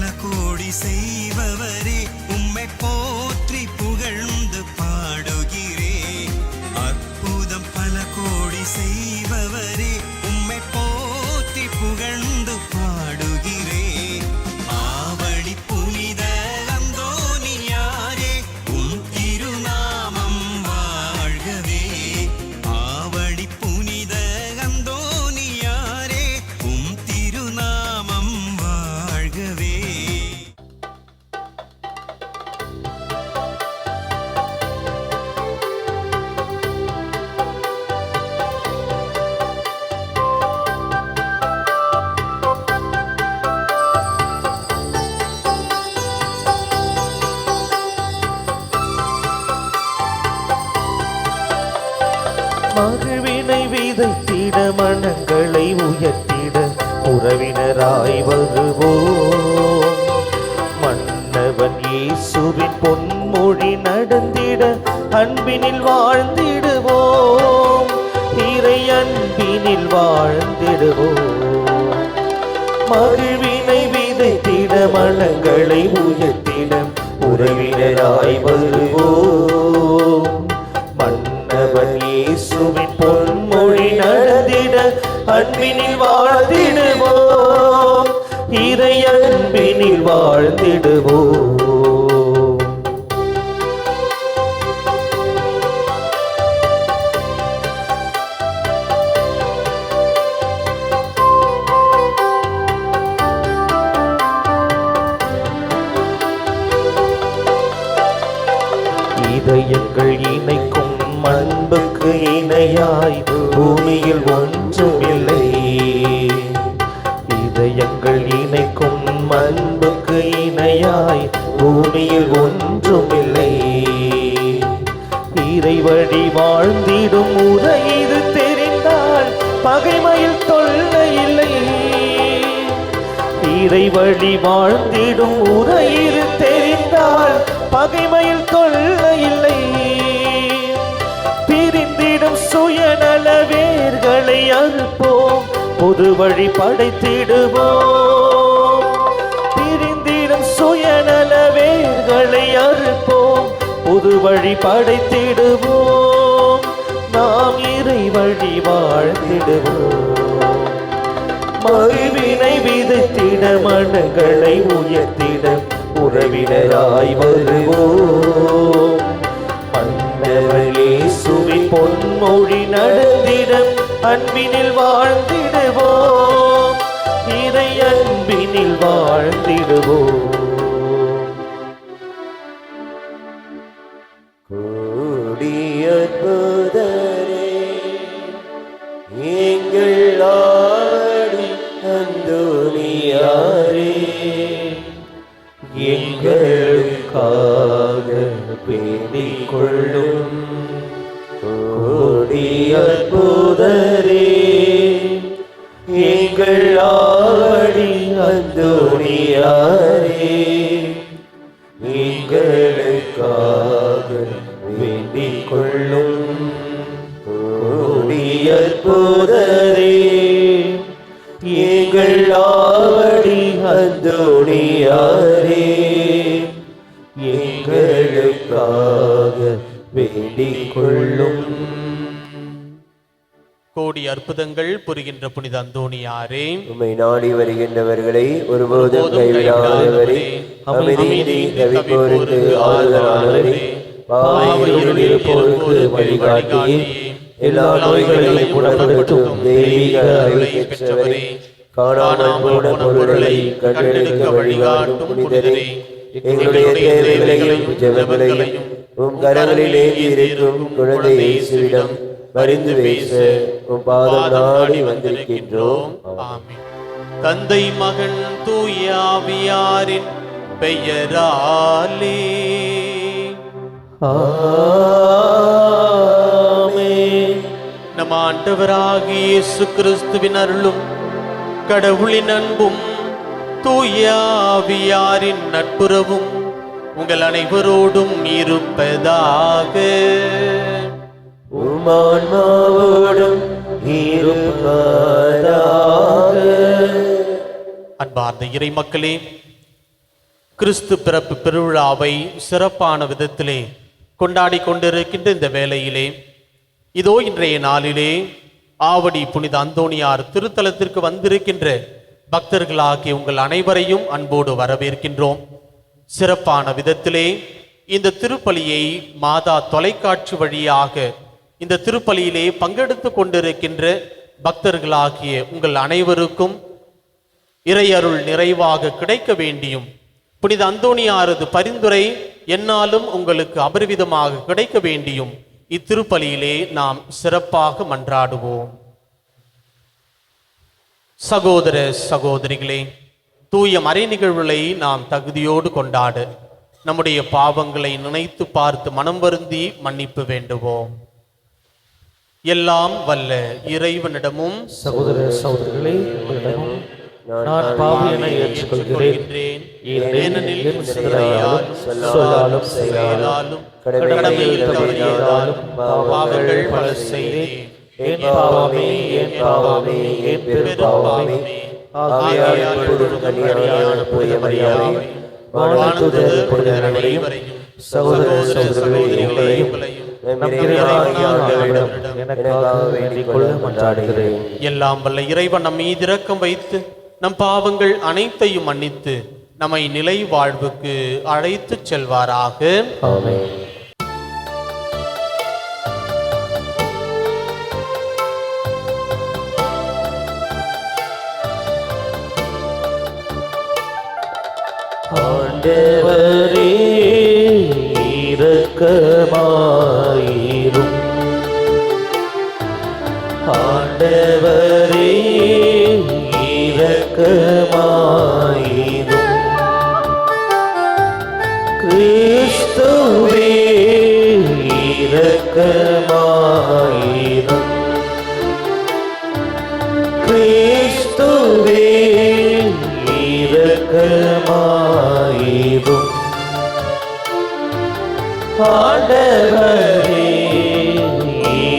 பல கோடி செய்பவரே, உம்மை போற்றி புகழ்ந்து பாடுகிறேன். அற்புதம் பல கோடி செய்பவரே, உம்மை போற்றி புகழ்ந்து பாடுகிறேன். ஆவடி புனித அந்தோனியாரே, உம் திருநாமம் வாழ்கவே. ஆவடி புனித அந்தோனியாரே, உம் திருநாமம் வாழ்கவே. மகிழ்வினை விதைத்திட மனங்களை உயர்த்திட உறவினராய் வருவோம். மன்னவன் இயேசுவின் பொன்மொழி நடந்திட அன்பினில் வாழ்ந்திடுவோம். இறை அன்பினில் வாழ்ந்திடுவோம். மகிழ்வினை விதைத்திட மனங்களை உயர்த்திட உறவினராய் வருவோம். மன்னவன் இயேசுவின் பொன்மொழி நடந்திட அன்பினில் வாழ்ந்திடுவோம். இறை அன்பினில் வாழ்ந்திடுவோம். இதயங்கள் இணைக்கும் அன்புக்கு இணையாய் பூமியில் ஒன்றுமில்லை. இதயங்கள் இணைக்கும் அன்புக்கு இணையாய் பூமியில் ஒன்றுமில்லை. இறை வழி வாழ்ந்திடும் முறை இது தெரிந்தால் பகைமையில் தொல்லை இல்லை. இறை வழி வாழ்ந்திடும் முறை இது தெரிந்தால் பகைமையில் தொல்லை இல்லை. பிரிந்திடும் சுயநல வேர்களை அறுப்போம், பொது வழி படைத்திடுவோம். பிரிந்திடும் சுயநல வேர்களை அறுப்போம், பொது வழி படைத்திடுவோம். நாம் இறை வழி வாழ்ந்திடுவோம். மகிழ்வினை விதைத்திட மனங்களை உயர்த்திட உறவினராய் வருவோம். மன்னவன் இயேசுவின் பொன்மொழி நடந்திட அன்பினில் வாழ்ந்திடுவோம். இறை அன்பினில் வாழ்ந்திடுவோம். கோடிய அற்புதரே, எங்கள் ஆடி அந்தோனியாரே, எங்களுக்காக வேண்டிக் கொள்ளும். கோடிய அற்புதரே, எங்கள் ஆடி அந்தோனியாரே, எங்களுக்காக வேண்டிக் கொள்ளும். கோடிய அற்புதரே, எங்கள் ஆடி அந்தோனியாரே, எங்களுக்காக வேண்டிக் கொள்ளும். கோடி அற்புதங்கள் புரிகின்ற புனித அந்தோனியாரே, உம்மை நாடி வருகின்றவர்களை ஒருபோதும் கைவிடாதவரே, அமைதி தவிப்போருக்கு ஆறுதலானவரே, பாவத்தில் இருப்போருக்கு வழிகாட்டியே, எல்லா நோய்களையும் குணப்படுத்தும் தெய்வீக அருளை பெற்றவரே, காணாமல் போன பொருள்களை கண்டெடுக்க வழிகாட்டும் புனிதரே, எங்களுடைய தேவைகளையும் ஜெபங்களையும் உம் கரங்களில் ஏந்தி இருக்கும் குழந்தை இயேசுவிடம் பரிந்து பேச உம் பாதம் நாடி வந்திருக்கின்றோம். ஆமென். தந்தை மகன் தூய ஆவியாரின் பெயராலே ஆமென். நம் ஆண்டவராகிய இயேசு கிறிஸ்துவின் அருளும் கடவுளின் அன்பும் தூய ஆவியாரின் நட்புறவும் உங்கள் அனைவரோடும் இருப்பதாக. உம்மான்மாவோடும் இருப்பதாக. அன்பார்ந்த இறை மக்களே, கிறிஸ்து பிறப்பு பெருவிழாவை சிறப்பான விதத்திலே கொண்டாடி கொண்டிருக்கின்ற இந்த வேளையிலே இதோ இன்றைய நாளிலே ஆவடி புனித அந்தோணியார் திருத்தலத்திற்கு வந்திருக்கின்ற பக்தர்களாகிய உங்கள் அனைவரையும் அன்போடு வரவேற்கின்றோம். சிறப்பான விதத்திலே இந்த திருப்பலியை மாதா தொலைக்காட்சி வழியாக இந்த திருப்பலியிலே பங்கெடுத்து கொண்டிருக்கின்ற பக்தர்களாகிய உங்கள் அனைவருக்கும் இறையருள் நிறைவாக கிடைக்க வேண்டியும் புனித அந்தோணியாரது பரிந்துரை என்னாலும் உங்களுக்கு அபரிவிதமாக கிடைக்க வேண்டியும் இத்திருப்பலியிலே நாம் சிறப்பாக மன்றாடுவோம். சகோதர சகோதரிகளே, தூய மறை நிகழ்வுகளை நாம் தகுதியோடு கொண்டாட நம்முடைய பாவங்களை நினைத்து பார்த்து மனம் வருந்தி மன்னிப்பு வேண்டுவோம். எல்லாம் வல்ல இறைவனிடமும் சகோதர சகோதரிகளே, உங்களிடமும் நான் பாவியனை ஏற்றுக்கொள்கிறேன். ஏனெனில் என் சிந்தனையாலும் சொல்லாலும் செயலாலும் கடமையில் தவறியதாலும் பாவங்கள் பல செய்தேன். என் பாவமே, என் பாவமே, என் பெரும்பாவமே. ஆகையால் எப்பொழுதும் கன்னியான புனித மரியாதை வானதூதர் புனிதர் அனைவரையும் சகோதர சகோதரிகளே எனக்காக வேண்டிக் கொள்ள மன்றாடுகிறேன். எல்லாம் வல்ல இறைவன் நம் மீது இரக்கம் வைத்து நம் பாவங்கள் அனைத்தையும் மன்னித்து நம்மை நிலை வாழ்வுக்கு அழைத்து செல்வாராக. ஆமென். ஆண்டவரே இரக்கமாயிரும். ஆண்டவரே இரக்கமாயிரும். கிறிஸ்துவே இரக்கமாயிரும். கிறிஸ்துவே இரக்கமாயிரும். ஆண்டவரே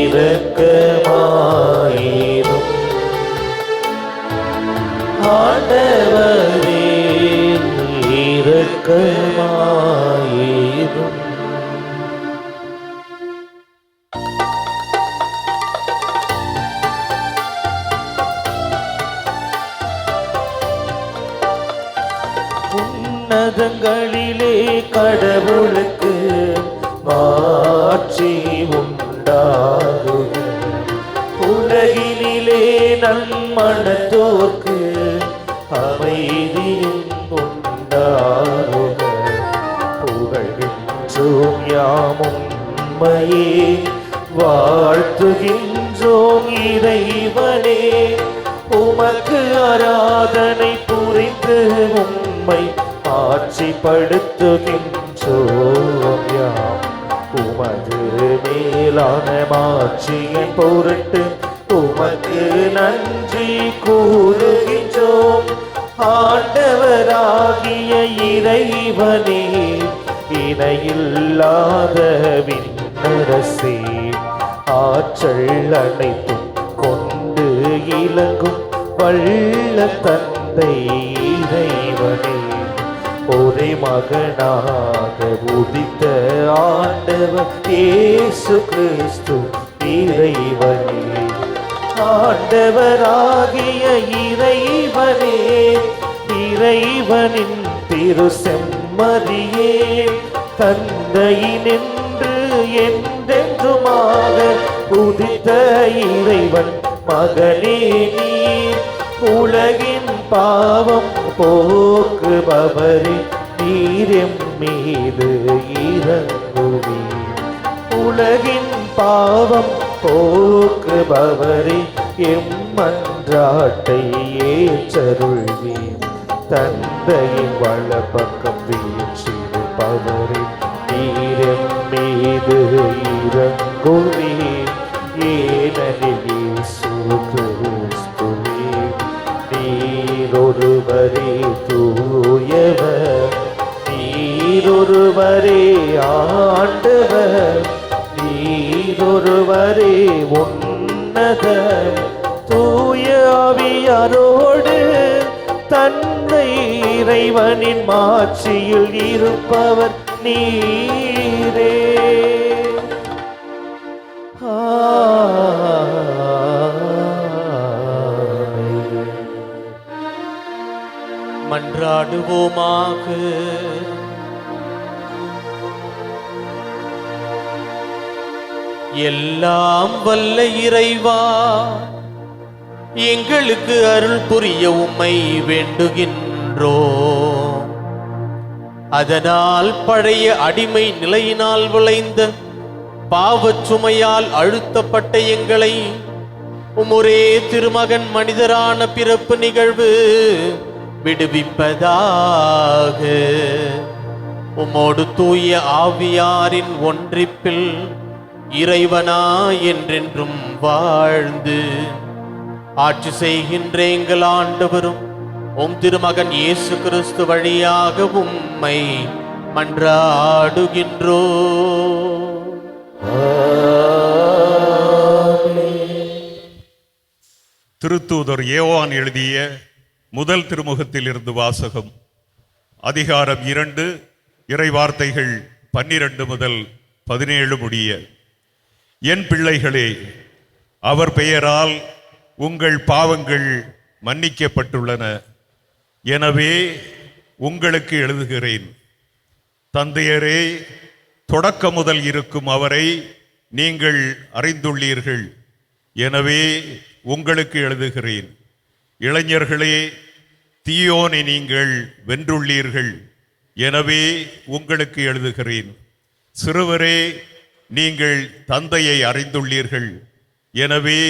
இரக்கமாயிரும். ஆண்டவரே இரக்கமாயிரும். உன்னதங்களிலே கடவுளுக்கு மாட்சி உண்டாகுக. உலகினிலே நன்மனத்தோர்க்கு அமைதியும் உண்டாகுக. புகழ்கின்றோம் யாம் உம்மையே, வாழ்த்துகின்றோம் இறைவனே. உமக்கு ஆராதனை புரிந்து உம்மை ஆட்சிப்படுத்துகின்றோம் யாம். உமது மேலான மாட்சியின் பொருட்டு உமக்கு நன்றி கூறுகின்றோம். ஆண்டவராகிய இறைவனே, இணையில்லாத விண்ணரசே, ஆற்றல் அனைத்தும் கொண்டு இலங்கும் வல்ல தந்தை இறைவனே, ஒரே மகனாக உதித்த ஆண்டவர் இயேசு கிறிஸ்து இறைவனே. ஆண்டவராகிய இறைவனே, இறைவனின் திரு செம்மறியே, தந்தையினின்று என்றென்றுமாக உதித்த இறைவன் மகனே நீர். உலகின் பாவம் போக்குபவரே, நீர் எம் மீது இரங்குவீர். உலகின் பாவம் போக்குபவரே, எம் மன்றாட்டை ஏற்றருள்வீர். தந்தையின் வலப்பக்கம் வீற்றிருப்பவரே, நீர் எம் மீது இரங்குவீர். ஏனெனில் இயேசு கிறிஸ்துவே நீரொருவரே தூயவர், நீரொருவரே ஆண்டவர், நீரொருவரே உன்னதர். தூய ஆவியாரோடு தந்தை இறைவனின் மாட்சியில் இருப்பவர் நீரே. மன்றாடுவோமாக. எல்லாம் வல்ல இறைவா, எங்களுக்கு அருள் புரிய உம்மை வேண்டுகின்றோம். அதனால் பழைய அடிமை நிலையினால் விளைந்த பாவச் சுமையால் அழுத்தப்பட்ட எங்களை உம்முரே திருமகன் மனிதரான பிறப்பு நிகழ்வு விடுவிப்பதாக. உம்மோடு தூய ஆவியாரின் ஒன்றிப்பில் இறைவனா என்றென்றும் வாழ்ந்து ஆட்சி செய்கின்ற எங்கள் ஆண்டவரும் உம் திருமகன் இயேசு கிறிஸ்து வழியாக உம்மை மன்றாடுகின்றோ. திருத்தூதர் யோவான் எழுதிய முதல் திருமுகத்தில் இருந்து வாசகம். அதிகாரம் 2, இறைவார்த்தைகள் 12 முதல் 17 முடிய. என் பிள்ளைகளே, அவர் பெயரால் உங்கள் பாவங்கள் மன்னிக்கப்பட்டுள்ளன. எனவே உங்களுக்கு எழுதுகிறேன். தந்தையரே, தொடக்க முதல் இருக்கும் அவரை நீங்கள் அறிந்துள்ளீர்கள். எனவே உங்களுக்கு எழுதுகிறேன். இளைஞர்களே, தீயோனை நீங்கள் வென்றுள்ளீர்கள். எனவே உங்களுக்கு எழுதுகிறேன். சிறுவரே, நீங்கள் தந்தையை அறிந்துள்ளீர்கள். எனவே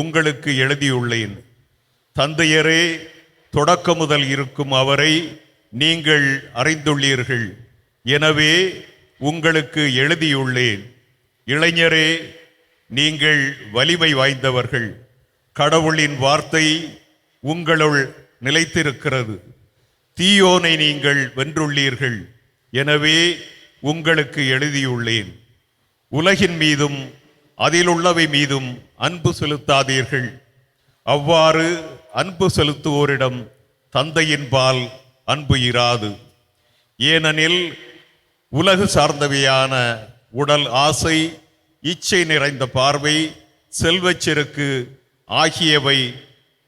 உங்களுக்கு எழுதியுள்ளேன். தந்தையரே, தொடக்க முதல் இருக்கும் அவரை நீங்கள் அறிந்துள்ளீர்கள். எனவே உங்களுக்கு எழுதியுள்ளேன். இளைஞரே, நீங்கள் வலிமை வாய்ந்தவர்கள். கடவுளின் வார்த்தை உங்களுள் நிலைத்திருக்கிறது. தீயோனை நீங்கள் வென்றுள்ளீர்கள். எனவே உங்களுக்கு எழுதியுள்ளேன். உலகின் மீதும் அதிலுள்ளவை மீதும் அன்பு செலுத்தாதீர்கள். அவ்வாறு அன்பு செலுத்துவோரிடம் தந்தையின்பால் அன்பு இராது. ஏனெனில் உலகு சார்ந்தவையான உடல் ஆசை, இச்சை நிறைந்த பார்வை, செல்வச் செருக்கு ஆகியவை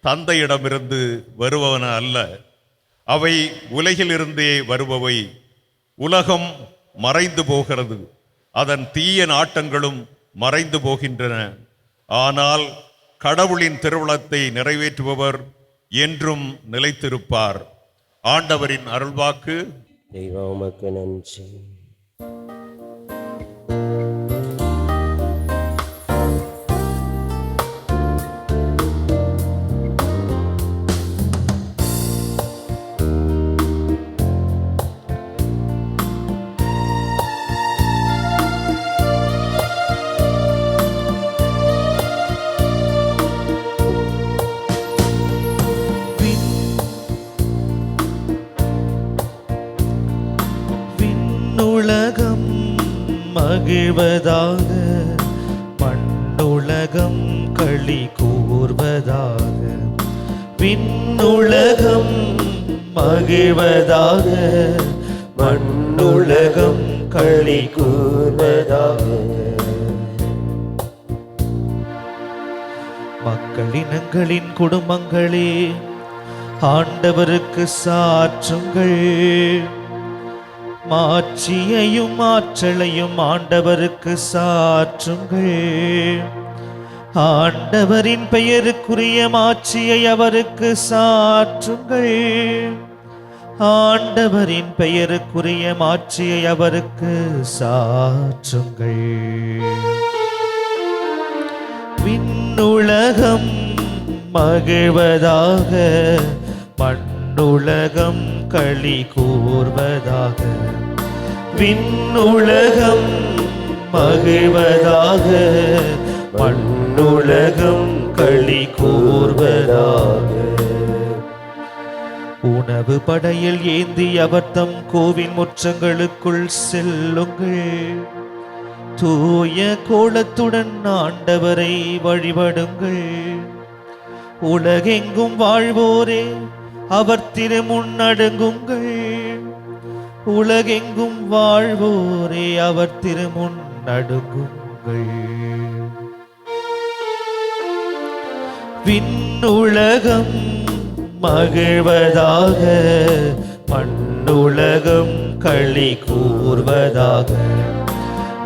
தந்தையிடமிருந்து வருபவன அல்ல. அவை உலகிலிருந்தே வருபவை. உலகம் மறைந்து போகிறது, அதன் தீய நாட்டங்களும் மறைந்து போகின்றன. ஆனால் கடவுளின் திருவுளத்தை நிறைவேற்றுபவர் என்றும் நிலைத்திருப்பார். ஆண்டவரின் அருள்வாக்கு. தெய்வா உமக்கு நன்றி. விண்ணுலகம் மகிழ்வதாக, மண்ணுலகம் களி கூர்வதாக. விண்ணுலகம் மகிழ்வதாக, மண்ணுலகம் களி கூர்வதாக. மக்களினங்களின் குடும்பங்களே, ஆண்டவருக்கு சாற்றுங்கள். மாட்சியையும் ஆற்றலையும் ஆண்டவருக்கு சாற்றுங்கள். ஆண்டவரின் பெயருக்குரிய மாட்சியை அவருக்கு சாற்றுங்கள். ஆண்டவரின் பெயருக்குரிய மாட்சியை அவருக்கு சாற்றுங்கள். விண்ணுலகம் மகிழ்வதாக, மண்ணுலகம் களி கூர்வதாக. விண்ணுலகம் மகிழ்வதாக, மண்ணுலகம் களி கூர்வதாக. உணவு படையில் ஏந்தி அவர் தம் கோவின் முற்றங்களுக்குள் செல்லுங்கள். தூய கோலத்துடன் ஆண்டவரை வழிபடுங்கள். உலகெங்கும் வாழ்வோரே, அவர் திருமுன் நடுங்குங்கள். உலகெங்கும் வாழ்வோரே அவர் திருமுன் நடுங்குங்கள். விண்ணுலகம் மகிழ்வதாக, மண்ணுலகம் களி கூர்வதாக.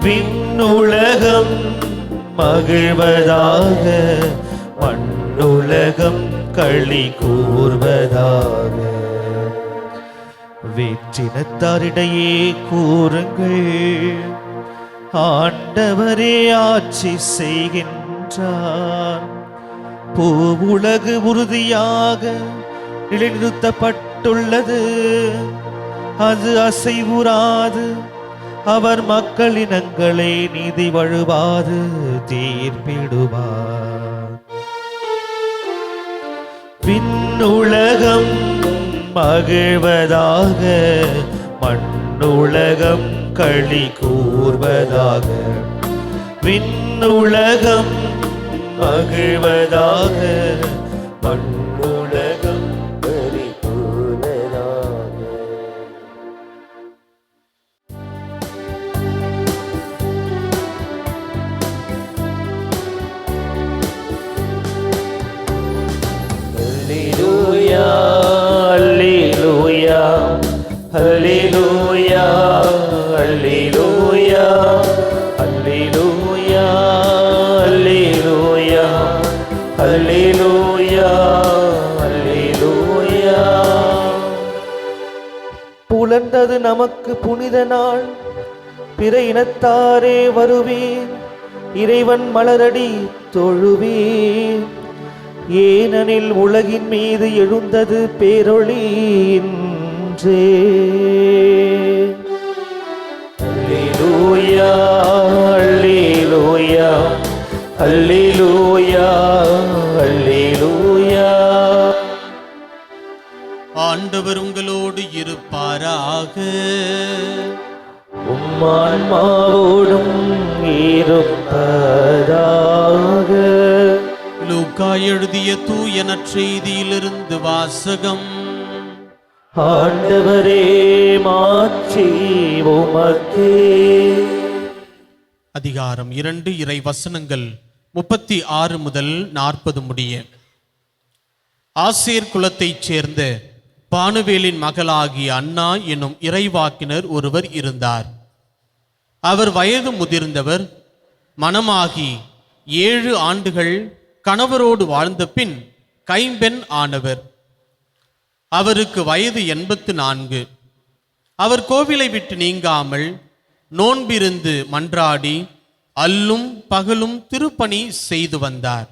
விண்ணுலகம் மகிழ்வதாக, மண்ணுலகம் களி கூர்வதாக. வேற்றினத்தாரிடையே கூறுங்கள், ஆண்டவரே ஆட்சி செய்கின்றார். பூவுலகு உறுதியாக நிலைநிறுத்தப்பட்டுள்ளது, அது அசைவுறாது. அவர் மக்களினங்களை நீதி வழுவாது தீர்ப்பிடுவார். விண்ணுலகம் மகிழ்வதாக, மண்ணுலகம் களி கூர்வதாக. விண்ணுலகம் மகிழ்வதாக, மண்ணுலகம் களி கூர்வதாக. Hallelujah, hallelujah, hallelujah, hallelujah, hallelujah, hallelujah, hallelujah, hallelujah. புலர்ந்தது நமக்கு புனித நாள், பிற இனத்தாரே வருவீர், இறைவன் மலரடி தொழுவீர். ஏனெனில் உலகின் மீது எழுந்தது பேரொளி இன்றே. அல்லேலூயா, அல்லேலூயா, அல்லேலூயா, அல்லேலூயா. ஆண்டவர் உங்களோடு இருப்பாராக. உம்மான்மாவோடும் இருப்பதாக. லூக்கா எழுதிய தூய நற்செய்தியிலிருந்து வாசகம். ஆண்டவரே மாட்சி உமக்கே. அதிகாரம் 2, இறை வசனங்கள் 36 முதல் 40 முடிய. ஆசேர் குலத்தைச் சேர்ந்த பானுவேலின் மகளாகிய அன்னா என்னும் இறைவாக்கினர் ஒருவர் இருந்தார். அவர் வயது முதிர்ந்தவர். மணமாகி 7 ஆண்டுகள் கணவரோடு வாழ்ந்த பின் கைம்பெண் ஆனவர். அவருக்கு வயது 84. அவர் கோவிலை விட்டு நீங்காமல் நோன்பிருந்து மன்றாடி அல்லும் பகலும் திருப்பணி செய்து வந்தார்.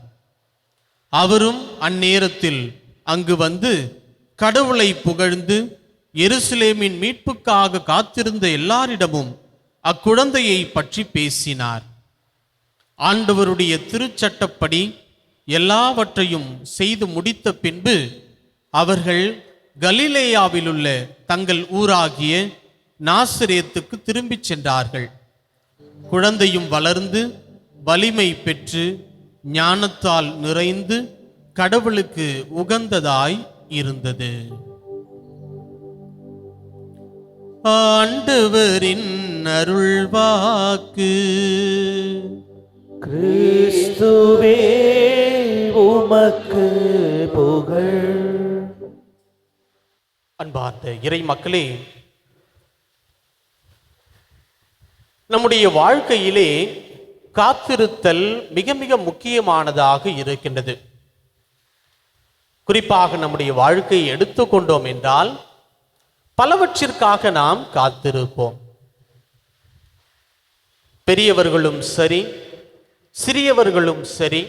அவரும் அந்நேரத்தில் அங்கு வந்து கடவுளை புகழ்ந்து எருசலேமின் மீட்புக்காக காத்திருந்த எல்லாரிடமும் அக்குழந்தையை பற்றி பேசினார். ஆண்டவருடைய திருச்சட்டப்படி எல்லாவற்றையும் செய்து முடித்த பின்பு அவர்கள் கலிலேயாவிலுள்ள தங்கள் ஊராகிய நாசரேத்துக்கு திரும்பிச் சென்றார்கள். குழந்தையும் வளர்ந்து வலிமை பெற்று ஞானத்தால் நிறைந்து கடவுளுக்கு உகந்ததாய் இருந்தது. ஆண்டவரின் அருள்வாக்கு. கிறிஸ்துவே உமக்கு புகழ். அன்பார்ந்த இறை மக்களே, நம்முடைய வாழ்க்கையிலே காத்திருத்தல் மிக மிக முக்கியமானதாக இருக்கின்றது. குறிப்பாக நம்முடைய வாழ்க்கையை எடுத்துக்கொண்டோம் என்றால் பலவற்றிற்காக நாம் காத்திருப்போம். பெரியவர்களும் சரி, சிறியவர்களும் சரி,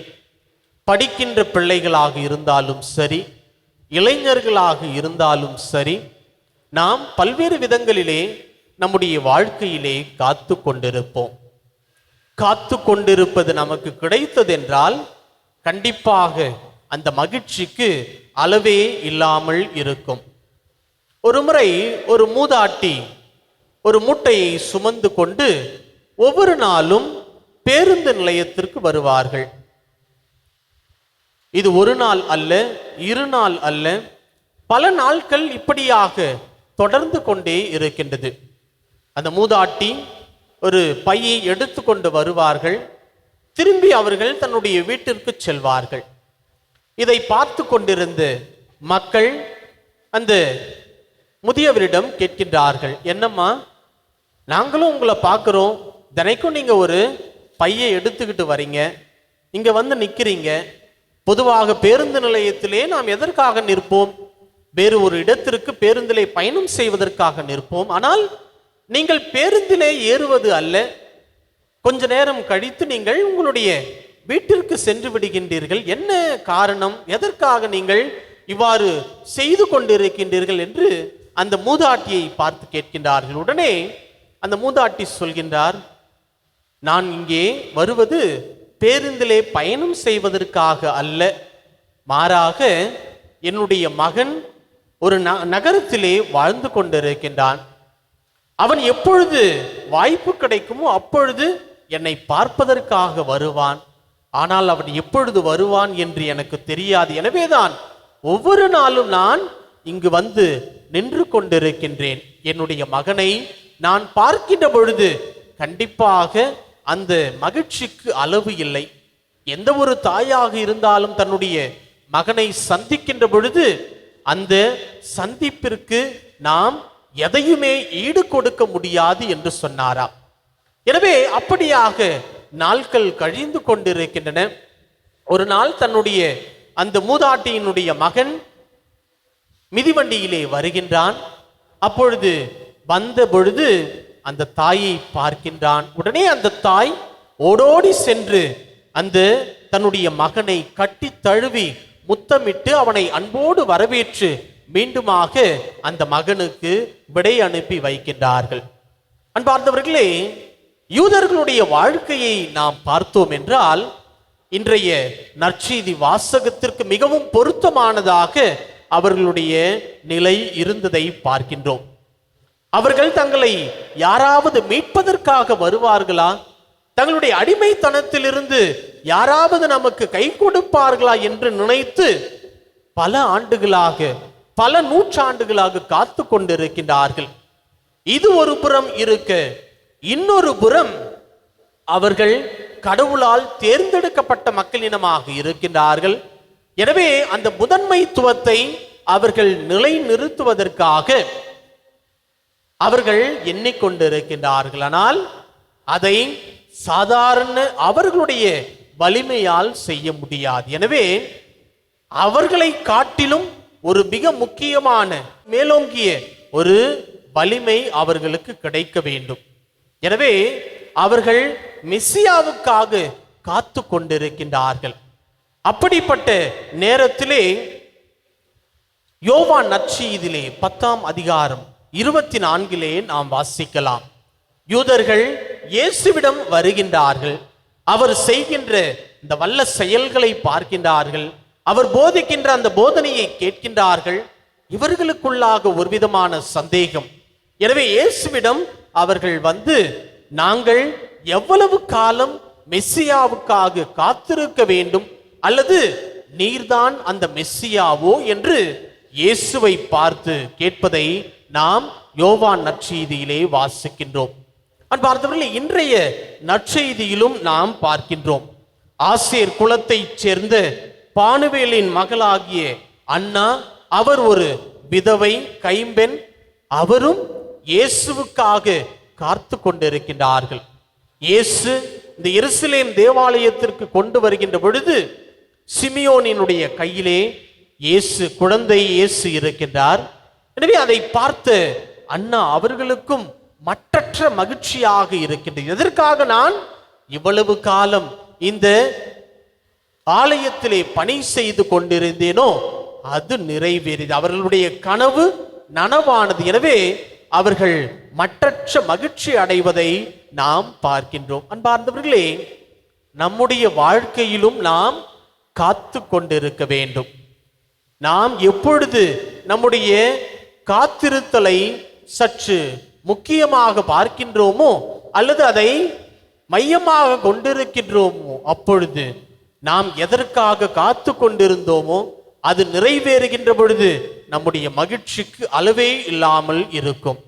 படிக்கின்ற பிள்ளைகளாக இருந்தாலும் சரி, இளைஞர்களாக இருந்தாலும் சரி, நாம் பல்வேறு விதங்களிலே நம்முடைய வாழ்க்கையிலே காத்து கொண்டிருப்போம். காத்து கொண்டிருப்பது நமக்கு கிடைத்ததென்றால் கண்டிப்பாக அந்த மகிழ்ச்சிக்கு அளவே இல்லாமல் இருக்கும். ஒரு முறை ஒரு மூதாட்டி ஒரு மூட்டையை சுமந்து கொண்டு ஒவ்வொரு நாளும் பேருந்து நிலையத்திற்கு வருவார்கள். இது ஒரு நாள் அல்ல, 2 நாள் அல்ல, பல நாட்கள் இப்படியாக தொடர்ந்து கொண்டே இருக்கின்றது. அந்த மூதாட்டி ஒரு பையை எடுத்துக்கொண்டு வருவார்கள். திரும்பி அவர்கள் தன்னுடைய வீட்டிற்கு செல்வார்கள். இதை பார்த்து கொண்டிருந்த மக்கள் அந்த முதியவரிடம் கேட்கின்றார்கள், என்னம்மா, நாங்களும் உங்களை பார்க்குறோம், தினைக்கும் நீங்க ஒரு பையை எடுத்துக்கிட்டு வரீங்க, இங்க வந்து நிக்கிறீங்க. பொதுவாக பேருந்து நிலையத்திலே நாம் எதற்காக நிற்போம்? வேறு ஒரு இடத்திற்கு பேருந்திலே பயணம் செய்வதற்காக நிற்போம். ஆனால் நீங்கள் பேருந்திலே ஏறுவது அல்ல, கொஞ்ச நேரம் கழித்து நீங்கள் உங்களுடைய வீட்டிற்கு சென்று விடுகின்றீர்கள். என்ன காரணம்? எதற்காக நீங்கள் இவ்வாறு செய்து கொண்டிருக்கின்றீர்கள் என்று அந்த மூதாட்டியை பார்த்து கேட்கின்றார்கள். உடனே அந்த மூதாட்டி சொல்கின்றார், நான் இங்கே வருவது பேருந்திலே பயணம் செய்வதற்காக அல்ல, மாறாக என்னுடைய மகன் ஒரு நகரத்திலே வாழ்ந்து கொண்டிருக்கின்றான். அவன் எப்பொழுது வாய்ப்பு கிடைக்குமோ அப்பொழுது என்னை பார்ப்பதற்காக வருவான். ஆனால் அவன் எப்பொழுது வருவான் என்று எனக்கு தெரியாது. எனவேதான் ஒவ்வொரு நாளும் நான் இங்கு வந்து நின்று கொண்டிருக்கின்றேன். என்னுடைய மகனை நான் பார்க்கின்ற பொழுது கண்டிப்பாக அந்த மகிழ்ச்சிக்கு அளவு இல்லை. எந்த ஒரு தாயாக இருந்தாலும் தன்னுடைய மகனை சந்திக்கின்ற பொழுது அந்த சந்திப்பிற்கு நாம் எதையுமே ஈடு கொடுக்க முடியாது என்று சொன்னாராம். எனவே அப்படியாக நாட்கள் கழிந்து கொண்டிருக்கின்றன. ஒரு நாள் தன்னுடைய அந்த மூதாட்டியினுடைய மகன் மிதிவண்டியிலே வருகின்றான். அப்பொழுது வந்த பொழுது அந்த தாயை பார்க்கின்றான். உடனே அந்த தாய் ஓடோடி சென்று அந்த தன்னுடைய மகனை கட்டி தழுவி முத்தமிட்டு அவனை அன்போடு வரவேற்று மீண்டுமாக அந்த மகனுக்கு விடை அனுப்பி வைக்கின்றார்கள். அன்பார்ந்தவர்களே, யூதர்களுடைய வாழ்க்கையை நாம் பார்த்தோம் என்றால் இன்றைய நற்செய்தி வாசகத்திற்கு மிகவும் பொருத்தமானதாக அவர்களுடைய நிலை இருந்ததை பார்க்கின்றோம். அவர்கள் தங்களை யாராவது மீட்பதற்காக வருவார்களா? தங்களுடைய அடிமைத்தனத்திலிருந்து யாராவது நமக்கு கை கொடுப்பார்களா என்று நினைத்து பல ஆண்டுகளாக, பல நூற்றாண்டுகளாக காத்து கொண்டிருக்கின்றார்கள். இது ஒரு புறம் இருக்க, இன்னொரு புறம் அவர்கள் கடவுளால் தேர்ந்தெடுக்கப்பட்ட மக்களினமாக இருக்கின்றார்கள். எனவே அந்த முதன்மைத்துவத்தை அவர்கள் நிலைநிறுத்துவதற்காக அவர்கள் எண்ணிக்கொண்டிருக்கின்றார்கள். ஆனால் அதை சாதாரண அவர்களுடைய வலிமையால் செய்ய முடியாது. எனவே அவர்களை காட்டிலும் ஒரு மிக முக்கியமான மேலோங்கிய ஒரு வலிமை அவர்களுக்கு கிடைக்க வேண்டும். எனவே அவர்கள் மெசியாவுக்காக காத்து கொண்டிருக்கின்றார்கள். அப்படிப்பட்ட நேரத்திலே யோவான் நற்செய்தியிலே 10ஆம் அதிகாரம் 24 நாம் வாசிக்கலாம். யூதர்கள் இயேசுவிடம் வருகின்றார்கள். அவர் செய்கின்ற இந்த வல்ல செயல்களை பார்க்கின்றார்கள். அவர் போதிக்கின்ற அந்த போதனையை கேட்கின்றார்கள். இவர்களுக்குள்ளாக ஒரு விதமான சந்தேகம். எனவே இயேசுவிடம் அவர்கள் வந்து, நாங்கள் எவ்வளவு காலம் மெஸ்ஸியாவுக்காக காத்திருக்க வேண்டும், அல்லது நீர்தான் அந்த மெஸ்ஸியாவோ என்று இயேசுவை பார்த்து கேட்பதை நாம் யோவான் நற்செய்தியிலே வாசிக்கின்றோம். அன்பார்ந்தவர்களே, இன்றைய நற்செய்தியிலும் நாம் பார்க்கின்றோம். ஆசேர் குலத்தைச் சேர்ந்த பானுவேலின் மகளாகிய அன்னா, அவர் ஒரு விதவை கைம்பெண். அவரும் இயேசுவுக்காக காத்து கொண்டிருக்கின்றார்கள். இயேசு இந்த எருசலேம் தேவாலயத்திற்கு கொண்டு வருகின்ற பொழுது சிமியோனினுடைய கையிலே இயேசு, குழந்தை இயேசு இருக்கின்றார். எனவே அதை பார்த்து அண்ணா அவர்களுக்கும் மற்றற்ற மகிழ்ச்சியாக இருக்கின்றது. எதற்காக நான் இவ்வளவு காலம் இந்த ஆலயத்திலே பணி செய்து கொண்டிருந்தேனோ அது நிறைவேறியது. அவர்களுடைய கனவு நனவானது. எனவே அவர்கள் மற்றற்ற மகிழ்ச்சி அடைவதை நாம் பார்க்கின்றோம். அன்பார்ந்தவர்களே, நம்முடைய வாழ்க்கையிலும் நாம் காத்து கொண்டிருக்க வேண்டும். நாம் எப்பொழுது நம்முடைய காத்திருத்தலை சற்று முக்கியமாக பார்க்கின்றோமோ அல்லது அதை மையமாக கொண்டிருக்கின்றோமோ அப்பொழுது நாம் எதற்காக காத்து கொண்டிருந்தோமோ அது நிறைவேறுகின்ற பொழுது நம்முடைய மகிழ்ச்சிக்கு அளவே இல்லாமல் இருக்கும்.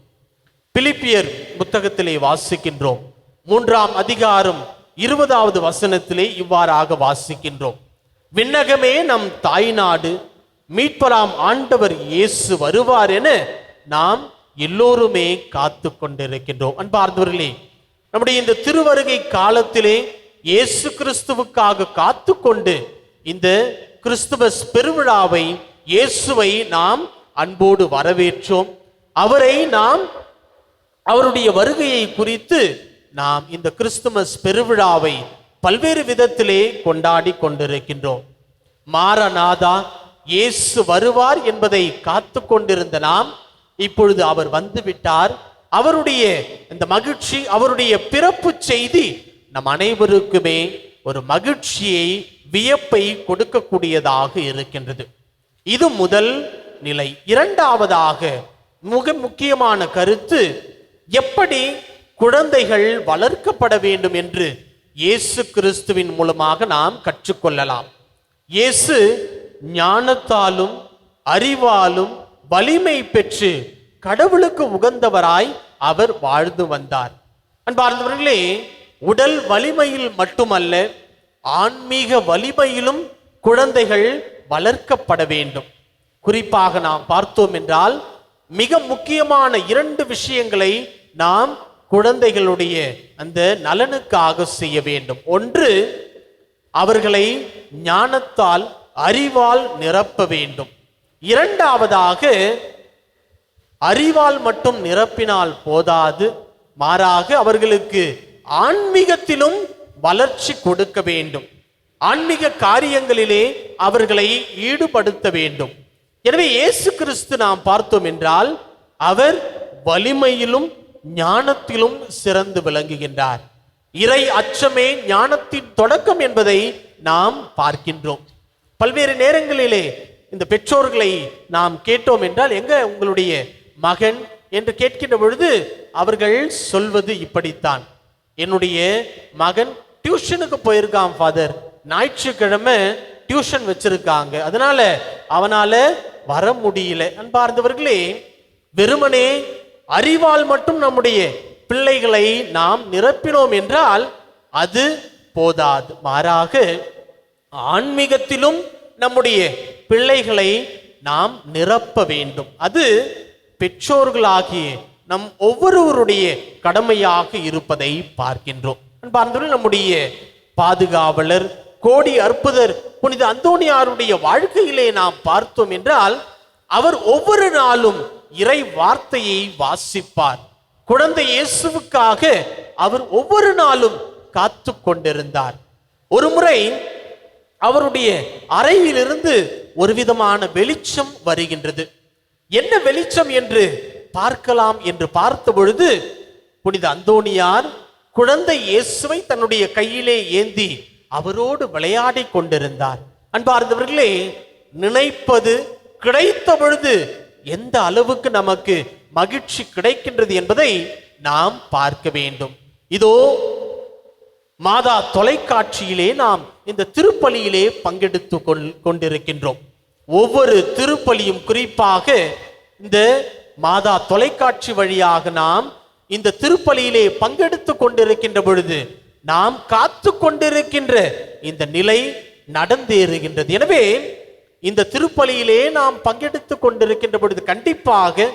பிலிப்பியர் புத்தகத்திலே வாசிக்கின்றோம், 3ஆம் அதிகாரம் 20வது வசனத்திலே இவ்வாறாக வாசிக்கின்றோம். விண்ணகமே நம் தாய்நாடு, மீட்பராம் ஆண்டவர் இயேசு வருவார் என நாம் எல்லோருமே காத்து கொண்டிருக்கின்றோம். அன்பார்ந்தவர்களே, நம்முடைய இந்த திருவருகை காலத்திலே இயேசு கிறிஸ்துவுக்காக காத்து கொண்டு இந்த கிறிஸ்துமஸ் பெருவிழாவை, இயேசுவை நாம் அன்போடு வரவேற்றோம். அவருடைய வருகையை குறித்து நாம் இந்த கிறிஸ்துமஸ் பெருவிழாவை பல்வேறு விதத்திலே கொண்டாடி கொண்டிருக்கின்றோம். மாரநாதா, இயேசு வருவார் என்பதை காத்து கொண்டிருந்த நாம் இப்பொழுது அவர் வந்துவிட்டார். அவருடைய இந்த மகிழ்ச்சி, அவருடைய பிறப்பு செய்தி நம் அனைவருக்குமே ஒரு மகிழ்ச்சியை, வியப்பை கொடுக்கக்கூடியதாக இருக்கின்றது. இது முதல் நிலை. இரண்டாவதாக மிக முக்கியமான கருத்து, எப்படி குழந்தைகள் வளர்க்கப்பட வேண்டும் என்று இயேசு கிறிஸ்துவின் மூலமாக நாம் கற்றுக்கொள்ளலாம். இயேசு ஞானத்தாலும் அறிவாலும் வலிமை பெற்று கடவுளுக்கு உகந்தவராய் அவர் வாழ்ந்து வந்தார். அன்பார்ந்தவர்களே, உடல் வலிமையில் மட்டுமல்ல, ஆன்மீக வலிமையிலும் குழந்தைகள் வளர்க்கப்பட வேண்டும். குறிப்பாக நாம் பார்த்தோம் என்றால் மிக முக்கியமான 2 விஷயங்களை நாம் குழந்தைகளுடைய அந்த நலனுக்காக செய்ய வேண்டும். ஒன்று, அவர்களை ஞானத்தால், அறிவால் நிரப்ப வேண்டும். இரண்டாவதாக, அறிவால் மட்டும் நிரப்பினால் போதாது, மாறாக அவர்களுக்கு ஆன்மீகத்திலும் வளர்ச்சி கொடுக்க வேண்டும். ஆன்மீக காரியங்களிலே அவர்களை ஈடுபடுத்த வேண்டும். எனவே இயேசு கிறிஸ்து நாம் பார்த்தோம் என்றால் அவர் வலிமையிலும் ஞானத்திலும் சிறந்து விளங்குகின்றார். இறை அச்சமே ஞானத்தின் தொடக்கம் என்பதை நாம் பார்க்கின்றோம். பல்வேறு நேரங்களிலே இந்த பெற்றோர்களை நாம் கேட்டோம் என்றால், எங்க உங்களுடைய மகன் என்று கேட்கின்ற பொழுது அவர்கள் சொல்வது இப்படித்தான், என்னுடைய மகன் டியூஷனுக்கு போயிருக்கான் ஃபாதர், ஞாயிற்றுக்கிழமை டியூஷன் வச்சிருக்காங்க, அதனால அவனால வர முடியல. அன்பார்ந்தவர்களே, வெறுமனே அறிவால் மட்டும் நம்முடைய பிள்ளைகளை நாம் நிரப்பினோம் என்றால் அது போதாது. மாறாக ஆன்மீகத்திலும் நம்முடைய பிள்ளைகளை நாம் நிரப்ப வேண்டும். அது பெற்றோர்களாகிய நம் ஒவ்வொருவருடைய கடமையாக இருப்பதை பார்க்கின்றோம். அன்பார்ந்தவர்களே, நம்முடைய பாதுகாவலர் கோடி அற்புதர் புனித அந்தோனியாருடைய வாழ்க்கையிலே நாம் பார்த்தோம் என்றால் அவர் ஒவ்வொரு நாளும் இறை வார்த்தையை வாசிப்பார். குழந்தை இயேசுவுக்காக அவர் ஒவ்வொரு நாளும் காத்து கொண்டிருந்தார். ஒரு முறை அவருடைய அறையிலிருந்து ஒரு விதமான வெளிச்சம் வருகின்றது. என்ன வெளிச்சம் என்று பார்க்கலாம் என்று பார்த்த பொழுது புனித அந்தோனியார் குழந்தை இயேசுவை தன்னுடைய கையிலே ஏந்தி அவரோடு விளையாடி கொண்டிருந்தார். அன்பார்ந்தவர்களே, நினைப்பது கிடைத்த பொழுது எந்த அளவுக்கு நமக்கு மகிழ்ச்சி கிடைக்கின்றது என்பதை நாம் பார்க்க வேண்டும். இதோ மாதா தொலைக்காட்சியிலே நாம் இந்த திருப்பலியிலே பங்கெடுத்து கொண்டிருக்கின்றோம். ஒவ்வொரு திருப்பலியும், குறிப்பாக இந்த மாதா தொலைக்காட்சி வழியாக நாம் இந்த திருப்பலியிலே பங்கெடுத்து கொண்டிருக்கின்ற பொழுது நாம் காத்து கொண்டிருக்கின்ற இந்த நிலை நடந்தேறுகின்றது. எனவே இந்த திருப்பலியிலே நாம் பங்கெடுத்து கொண்டிருக்கின்ற பொழுது கண்டிப்பாக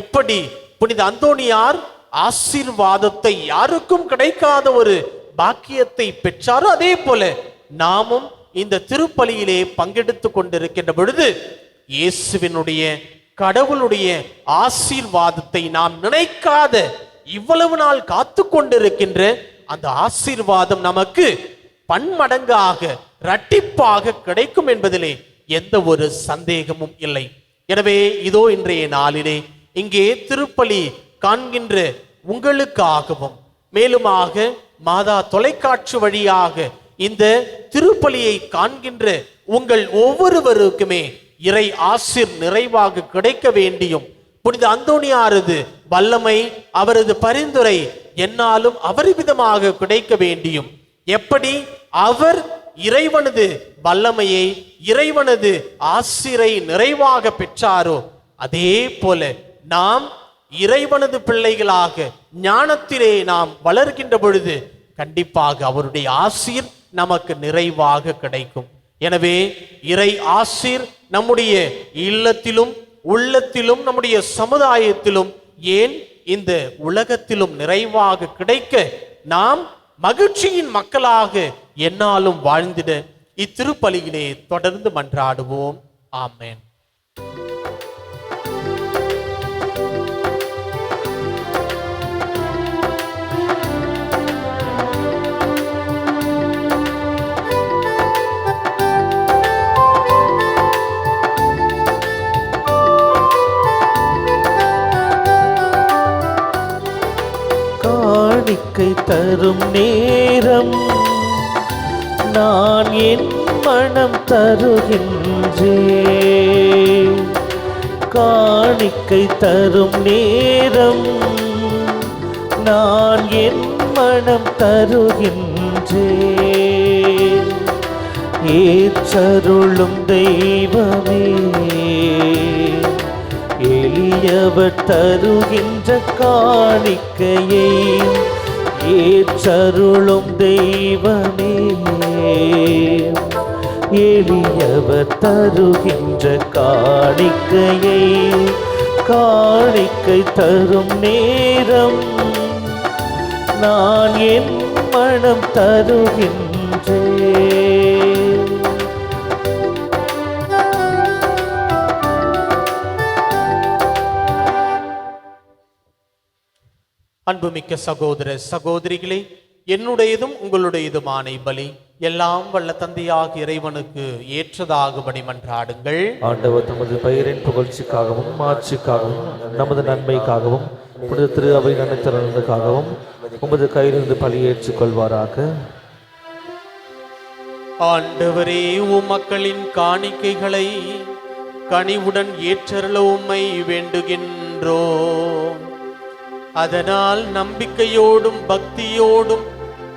எப்படி புனித அந்தோனியார் ஆசீர்வாதத்தை, யாருக்கும் கிடைக்காத ஒரு பாக்கியத்தை பெற்றாரோ, அதே போல நாமும் இந்த திருப்பலியிலே பங்கெடுத்து கொண்டிருக்கின்ற பொழுது இயேசுவினுடைய, கடவுளுடைய ஆசீர்வாதத்தை நாம் நினைக்காத, இவ்வளவு நாள் காத்து கொண்டிருக்கின்ற அந்த ஆசீர்வாதம் நமக்கு பன்மடங்காக, இரட்டிப்பாக கிடைக்கும் என்பதிலே எந்த ஒரு சந்தேகமும் இல்லை. எனவே இதோ இன்றைய நாளிலே இங்கே திருப்பலி காண்கின்ற உங்களுக்காகவும், மேலுமாக மாதா தொலைக்காட்சி வழியாக இந்த திருப்பலியை காண்கின்ற உங்கள் ஒவ்வொருவருக்குமே இறை ஆசீர் நிறைவாக கிடைக்க வேண்டியும், புனித அந்தோனியாரது வல்லமை, அவரது பரிந்துரை என்னாலும் அபரிமிதமாக கிடைக்க வேண்டியும், எப்படி அவர் இறைவனது வல்லமையை, இறைவனது ஆசிரை நிறைவாக பெற்றாரோ அதே போல நாம் இறைவனது பிள்ளைகளாக ஞானத்திலே நாம் வளர்கின்ற பொழுது கண்டிப்பாக அவருடைய ஆசீர் நமக்கு நிறைவாக கிடைக்கும். எனவே இறை ஆசீர் நம்முடைய இல்லத்திலும் உள்ளத்திலும் நம்முடைய சமுதாயத்திலும் ஏன் இந்த உலகத்திலும் நிறைவாக கிடைக்க நாம் மகிழ்ச்சியின் மக்களாக எந்நாளும் வாழ்ந்திட இத்திருப்பலியிலே தொடர்ந்து மன்றாடுவோம். ஆமென். காணிக்கை தரும் நேரம் நான் என் மனம் தருகின்றேன். காணிக்கை தரும் நேரம் நான் என் மனம் தருகின்றேன். ஏற்றருளும் தெய்வமே, எளியவர் தருகின்ற காணிக்கையை ஏற்றருளும் தெய்வமே, எளியவர் தருகின்ற காணிக்கையை காணிக்கை தரும் நேரம் நான் என் மனம் தருகின்றேன். அன்புமிக்க சகோதர சகோதரிகளே, என்னுடையதும் உங்களுடையதுமான பலி எல்லாம் வல்ல தந்தையாக இறைவனுக்கு ஏற்றதாகும்படி மன்றாடுங்கள். ஆண்டவர் தமது பெயரின் புகழ்ச்சிக்காகவும் மாட்சிக்காகவும் நமது நன்மைக்காகவும் புனித திரு அவை நன்மைத்தனதுக்காகவும் உமது கையிலிருந்து பலியேற்றுக் கொள்வாராக. ஆண்டவரே, உம்மக்களின் காணிக்கைகளை கனிவுடன் ஏற்றருள உம்மை வேண்டுகின்றோம். அதனால் நம்பிக்கையோடும் பக்தியோடும்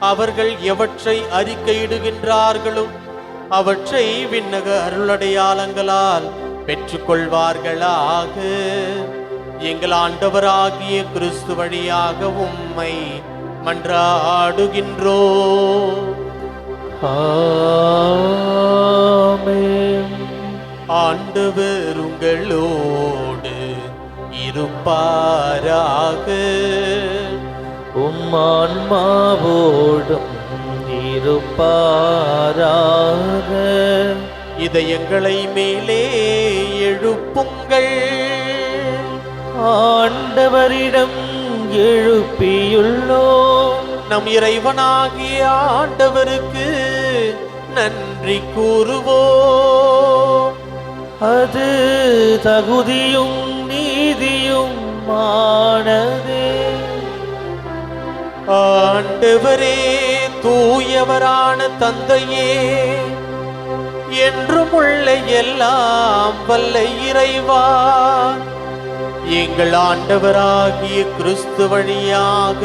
அவர்கள் எவற்றை அறிக்கையிடுகின்றார்களோ அவற்றை விண்ணக அருளடையாளங்களால் பெற்றுக்கொள்வார்களாக. எங்கள் ஆண்டவராகிய கிறிஸ்து வழியாக உம்மை மன்றாடுகின்றோம். ஆமென். ஆண்டவர் உங்களோடு இருப்பாராக. உம்மான்மாவோடும் இருப்பாராக. இதயங்களை மேலே எழுப்புங்கள். ஆண்டவரிடம் எழுப்பியுள்ளோம். நம் இறைவனாகிய ஆண்டவருக்கு நன்றி கூறுவோம். அது தகுதியும் நீதியும் ஆனதே. ஆண்டவரே, தூயவரான தந்தையே, என்றும் உள்ள எல்லாம் வல்ல இறைவா, எங்கள் ஆண்டவராகிய கிறிஸ்து வழியாக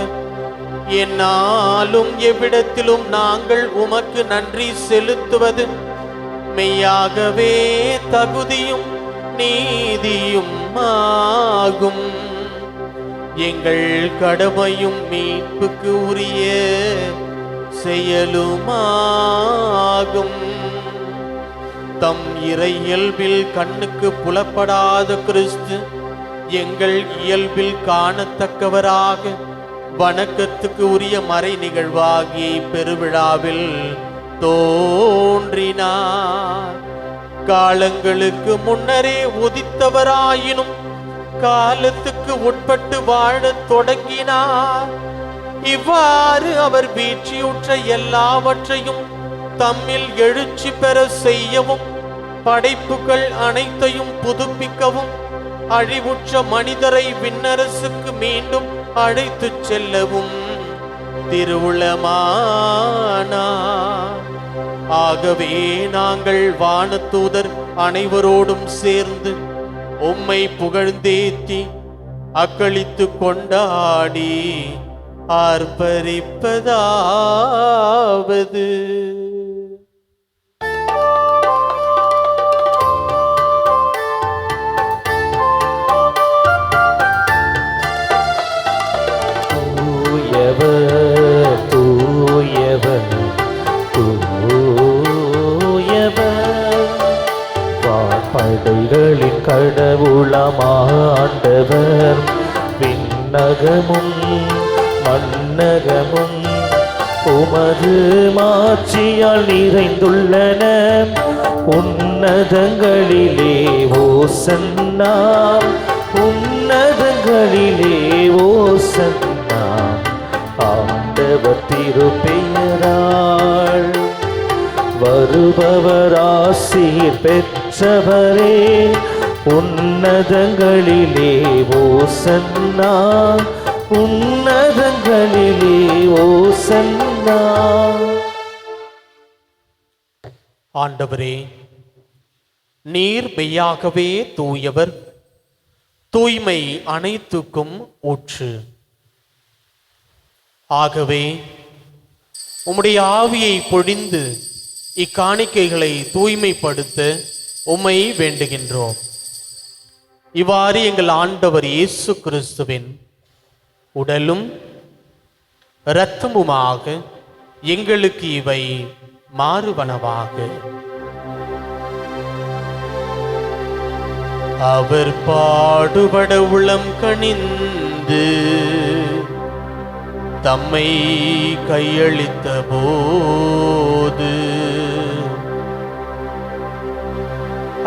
எந்நாளும் எவ்விடத்திலும் நாங்கள் உமக்கு நன்றி செலுத்துவது மெய்யாகவே தகுதியும் நீதியும் ஆகும். எங்கள் கடமையும் மீட்புக்கு உரிய செயலுமாகும். தம் இறை இயல்பில் கண்ணுக்கு புலப்படாத கிறிஸ்து எங்கள் இயல்பில் காணத்தக்கவராக வணக்கத்துக்கு உரிய மறை நிகழ்வாகிய பெருவிழாவில் தோன்றினார். காலங்களுக்கு முன்னரே உதித்தவராயினும் காலத்துக்கு உட்பட்டு வாழத் தொடங்கினார். இவ்வாறு அவர் வீழ்ச்சியுற்ற எல்லாவற்றையும் தம்மில் எழுச்சி பெற செய்யவும், படைப்புகள் அனைத்தையும் புதுப்பிக்கவும், அழிவுற்ற மனிதரை விண்ணரசுக்கு மீண்டும் அழைத்துச் செல்லவும் திருவுளமானார். ஆகவே நாங்கள் வானதூதர் அனைவரோடும் சேர்ந்து உம்மை புகழ்ந்தேத்தி அக்களித்து கொண்டாடி ஆர்ப்பரிப்பதாவது: விண்ணகமும் மண்ணகமும் உமது மாட்சியால் நிறைந்துள்ளன. உன்னதங்களிலே ஓசன்னா, உன்னதங்களிலே ஓசன்னா. ஆண்டவர் திருப்பெயரால் வருபவர் ஆசீர் பெற்றவரே. உன்னதங்களிலே ஓசன்னா, உன்னதங்களிலே ஓசன்னா. ஆண்டவரே, நீர் மெய்யாகவே தூயவர், தூய்மை அனைத்துக்கும் ஊற்று. ஆகவே உம்முடைய ஆவியை பொழிந்து இக்காணிக்கைகளை தூய்மைப்படுத்த உம்மை வேண்டுகின்றோம். இவ்வாறு எங்கள் ஆண்டவர் இயேசு கிறிஸ்துவின் உடலும் இரத்தமுமாக எங்களுக்கு இவை மாறுவனவாக. அவர் பாடுபட உளம் கனிந்து தம்மை கையளித்த போது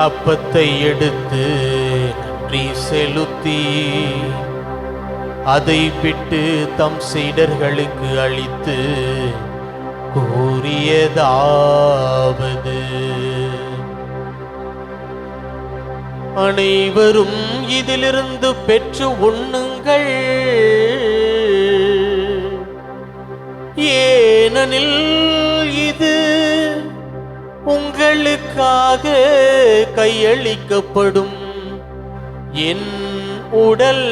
அப்பத்தை எடுத்து நன்றி செலுத்தி அதை பிட்டு தம் சீடர்களுக்கு அளித்து கூறியதாவது: அனைவரும் இதிலிருந்து பெற்று உண்ணுங்கள், ஏனெனில் இது உங்களுக்காக கையளிக்கப்படும் என் உடல்.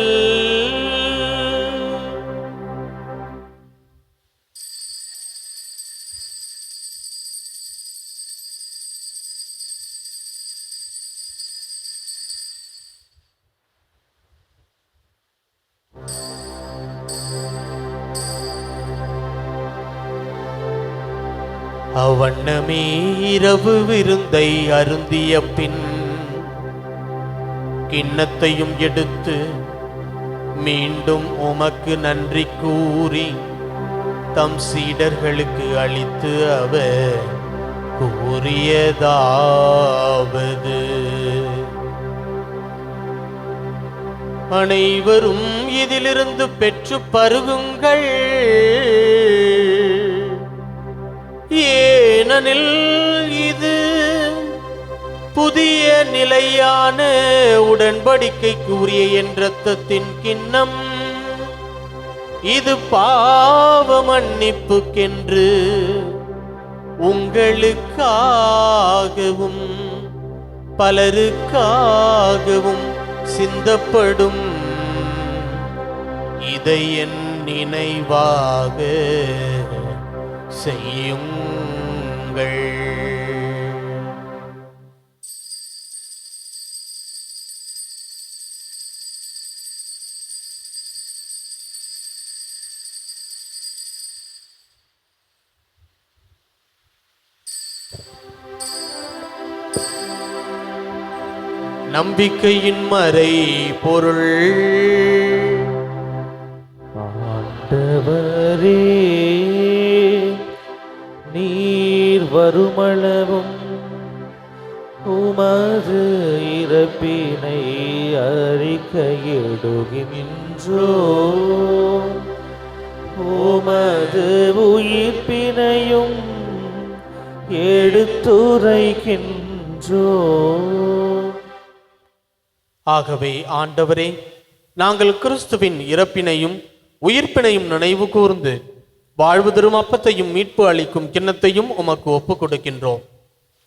அவ்வண்ணமே இரவு விருந்தை அருந்திய பின் கிண்ணத்தையும் எடுத்து மீண்டும் உமக்கு நன்றி கூறி தம் சீடர்களுக்கு அளித்து அவர் கூறியதாவது: அனைவரும் இதிலிருந்து பெற்று பருகுங்கள், ஏனெனில் இது புதிய நிலையான உடன்படிக்கைக்குரிய என் இரத்தத்தின் கிண்ணம். இது பாவ மன்னிப்புக்கென்று உங்களுக்காகவும் பலருக்காகவும் சிந்தப்படும். இதை என் நினைவாக செய்யுங்கள். நம்பிக்கையின் மறை பொருள். ஆண்டவரே, நீர் வருமளவும் உமது இறப்பினை அறிக்கையிடுகின்றோ, உமது உயிர்ப்பினையும் எடுத்துரைக்கின்றோ. ஆகவே ஆண்டவரே, நாங்கள் கிறிஸ்துவின் இறப்பினையும் உயிர்ப்பினையும் நினைவு கூர்ந்து வாழ்வு தரும் அப்பத்தையும் மீட்பு அளிக்கும் கிண்ணத்தையும் உமக்கு ஒப்புக் கொடுக்கின்றோம்.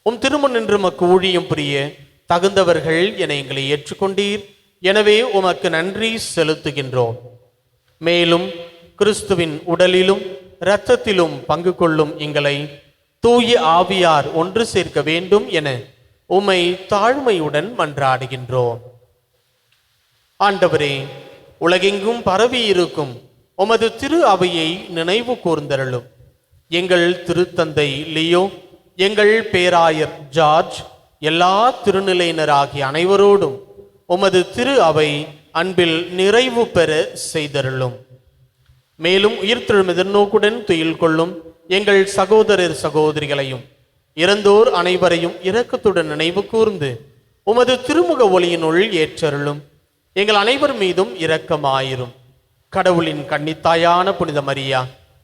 உம் திருமுன் நின்று உமக்கு ஊழியம் புரிய தகுந்தவர்கள் என எங்களை ஏற்றுக்கொண்டீர். எனவே உமக்கு நன்றி செலுத்துகின்றோம். மேலும் கிறிஸ்துவின் உடலிலும் இரத்தத்திலும் பங்கு கொள்ளும் எங்களை தூய ஆவியார் ஒன்று சேர்க்க வேண்டும் என உம்மை தாழ்மையுடன் மன்றாடுகின்றோம். ஆண்டவரே, உலகெங்கும் பரவி இருக்கும் உமது திரு அவையை நினைவு கூர்ந்தருளும். எங்கள் திருத்தந்தை லியோ, எங்கள் பேராயர் ஜார்ஜ், எல்லா திருநிலையினராகிய அனைவரோடும் உமது திரு அவை அன்பில் நிறைவு பெற செய்தருளும். மேலும் உயிர்த்தெழும் எதிர்நோக்குடன் துயில் கொள்ளும் எங்கள் சகோதரர் சகோதரிகளையும் இறந்தோர் அனைவரையும் இரக்கத்துடன் நினைவு கூர்ந்து உமது திருமுக ஒளியினுள் ஏற்றருளும். எங்கள் அனைவர் மீதும் இரக்கமாயிரும். கடவுளின் கன்னித்தாயான புனித மரியா,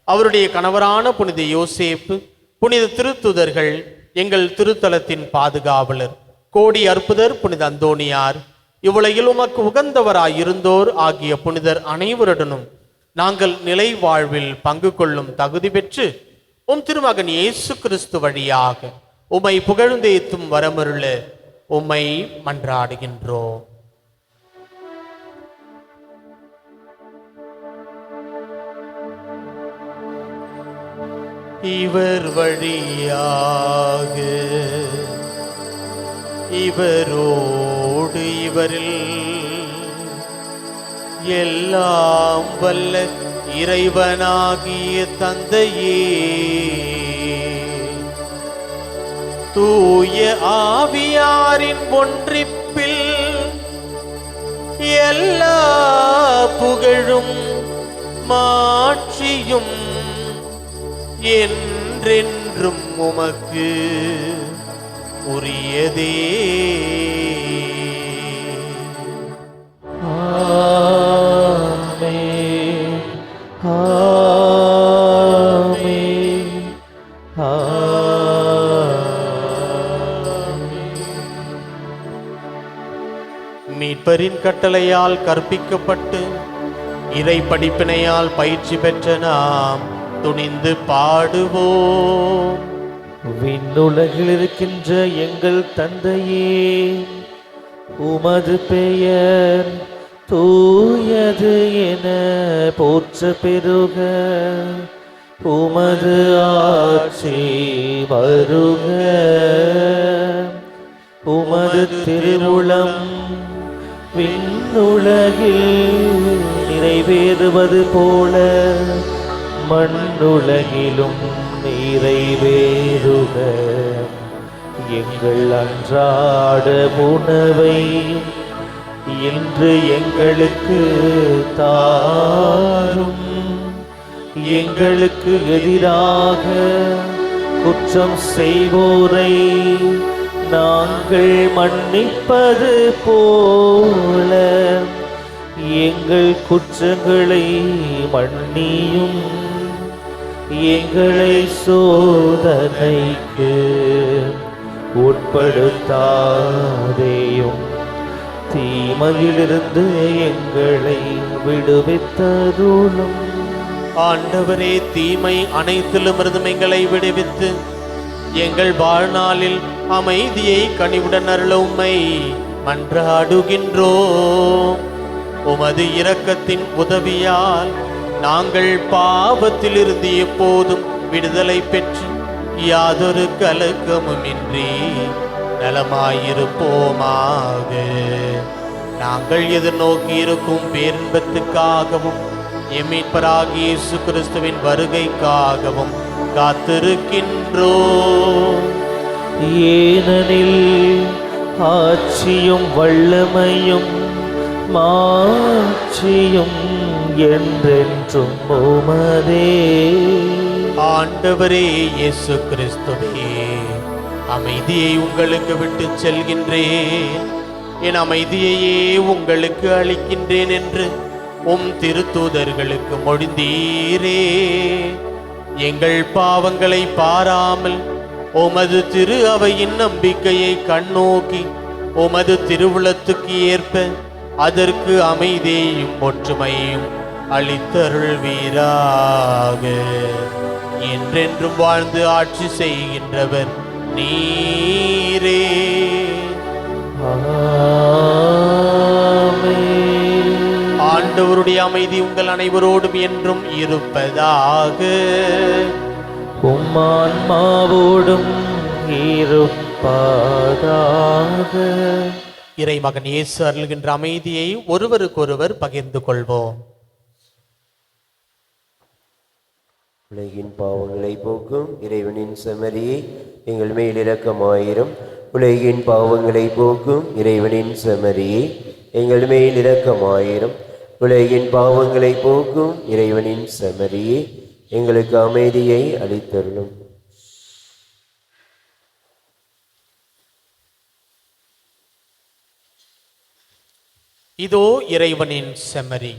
அவருடைய கணவரான புனித யோசேப்பு, புனித திருத்துதர்கள், எங்கள் திருத்தலத்தின் பாதுகாவலர் கோடி அற்புதர் புனித அந்தோணியார், இவ்வுலகில் உமக்கு உகந்தவராயிருந்தோர் ஆகிய புனிதர் அனைவருடனும் நாங்கள் நிலை வாழ்வில் பங்கு கொள்ளும் தகுதி பெற்று உம் திருமகன் இயேசு கிறிஸ்து வழியாக உம்மை புகழ்ந்தேத்தும் வரமருள உம்மை மன்றாடுகின்றோம். இவர் வழியாக இவரோடு இவரில் எல்லாம் வல்ல இறைவனாகிய தந்தையே, தூய ஆவியாரின் ஒன்றிப்பில் எல்லா புகழும் மாட்சியும் என்றென்றும் உமக்கு உரியதே. ஆமென். ஆமென். ஆமென். மீட்பரின் கட்டளையால் கற்பிக்கப்பட்டு இறை படிப்பினையால் பயிற்சி பெற்ற நாம் துணிந்து பாடுவோம். விண்ணுலகில் இருக்கின்ற எங்கள் தந்தையே, உமது பெயர் தூயது என போற்ற பெருக, உமது ஆட்சி வருக, உமது திருவுளம் விண்ணுலகில் நிறைவேறுவது போல மண்ணுலகிலும் நிறைவேறுக. எங்கள் அன்றாட உணவை இன்று எங்களுக்கு தாரும். எங்களுக்கு எதிராக குற்றம் செய்வோரை நாங்கள் மன்னிப்பது போல எங்கள் குற்றங்களை மன்னியும். எங்களை சோதனைக்கு உட்படுத்தாதேயும், தீமையிலிருந்து எங்களை விடுவித்தருளும். ஆண்டவரே, தீமை அனைத்திலுமிருந்தும் எங்களை விடுவித்து எங்கள் வாழ்நாளில் அமைதியை கனிவுடன் அருள உம்மை மன்றாடுகின்றோம். உமது இரக்கத்தின் உதவியால் நாங்கள் பாவத்திலிருந்து எப்போதும் விடுதலை பெற்று யாதொரு கலக்கமுமின்றி நலமாயிருப்போமாக. நாங்கள் எதிர்நோக்கி இருக்கும் பேரின்பத்துக்காகவும் எம்மீட்பராகிய இயேசு கிறிஸ்துவின் வருகைக்காகவும் காத்திருக்கின்றோம். ஏனெனில் ஆட்சியும் வல்லமையும் மாட்சியும் என்றென்றும் உமதே. ஆண்டவரே இயேசு கிறிஸ்துவே, அமைதியை உங்களுக்கு விட்டு செல்கின்றேன், என் அமைதியையே உங்களுக்கு அளிக்கின்றேன் என்று உம் திருத்தூதர்களுக்கு மொழிந்தீரே. எங்கள் பாவங்களை பாராமல் உமது திரு அவையின் நம்பிக்கையை கண்ணோக்கி உமது திருவுளத்துக்கு ஏற்ப அதற்கு அமைதியையும் ஒற்றுமையும் அளித்தருள்வீராக. என்றென்றும் வாழ்ந்து ஆட்சி செய்கின்றவர் நீரே. ஆமென். ஆண்டவருடைய அமைதி உங்கள் அனைவரோடும் என்றும் இருப்பதாக. உம் ஆன்மாவோடும் இருப்பதாக. இறைமகன் இயேசு அருள்கின்ற அமைதியை ஒருவருக்கொருவர் பகிர்ந்து கொள்வோம். உலகின் பாவங்களை போக்கும் இறைவனின் செம்மறியை எங்கள் மேல் இரக்கமாயிரும். உலகின் பாவங்களை போக்கும் இறைவனின் செம்மறியை எங்கள் மேல் இரக்கமாயிரும். உலகின் பாவங்களை போக்கும் இறைவனின் செம்மறியே, எங்களுக்கு அமைதியை அளித்தருளும். இதோ இறைவனின் செம்மறி,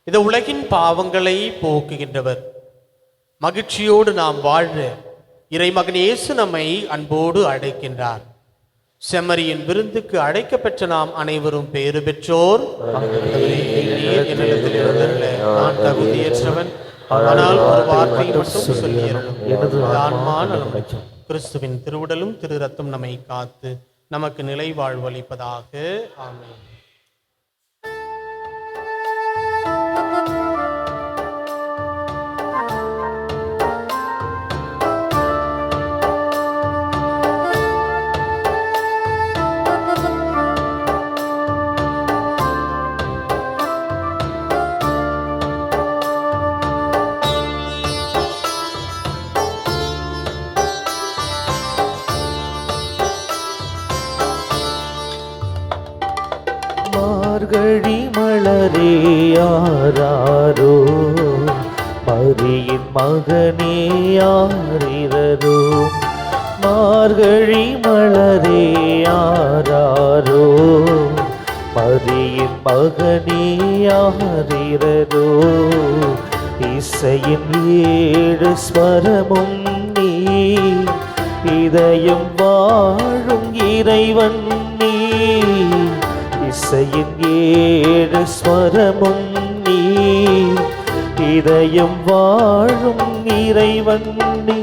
இது உலகின் பாவங்களை போக்குகின்றவர். மகிழ்ச்சியோடு நாம் வாழ இறைமகன் இயேசு நம்மை அன்போடு அழைக்கின்றார். செம்மறியின் விருந்துக்கு அழைக்கப்பெற்ற நாம் அனைவரும் பேறு பெற்றோர். நான் தகுதியற்றவன், ஆனால் ஒரு வார்த்தை மட்டும் சொல்லியருளும், எனது ஆன்மா நலமடையும். கிறிஸ்துவின் திருவுடலும் திரு ரத்தம் நம்மை காத்து நமக்கு நிலை வாழ்வளிப்பதாக. ஆமென். மார்கழி மலரே யாராரோ, மரியின் மகனே யாரிரரோ. மார்கழி மலரே யாராரோ, மரியின் மகனே யாரிரரோ. இசையின் ஏழு ஸ்வரமும் நீ, இதயம் வாழும் இறைவன் நீ. இசையின் ஏழு ஸ்வரமும் நீ, இதயம் வாழும் இறைவன் நீ.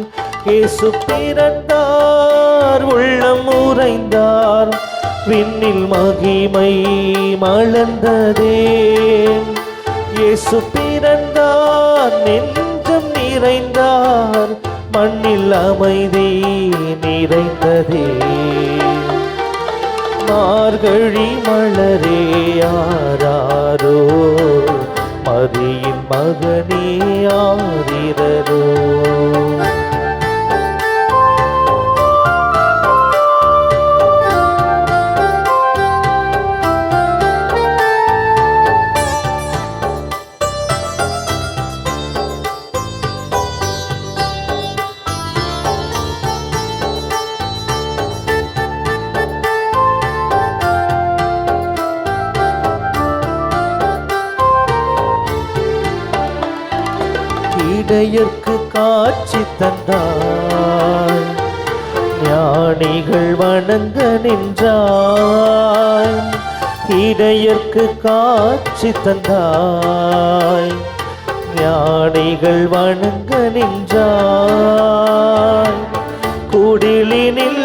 இயேசு பிறந்தார், உள்ளம் உறைந்தார், விண்ணில் மகிமை மலர்ந்ததே. இயேசு பிறந்தார், நெஞ்சம் நிறைந்தார், மண்ணில் அமைதி நிறைந்ததே. மார்கழி மலரே யாராரோ, மரியின் மகனே யாரிரரோ. இடையர்க்கு காட்சி தந்தாய், ஞானிகள் வணங்க நின்றாய். இடையர்க்கு காட்சி தந்தாய், ஞானிகள் வணங்க நின்றாய். குடிலினில்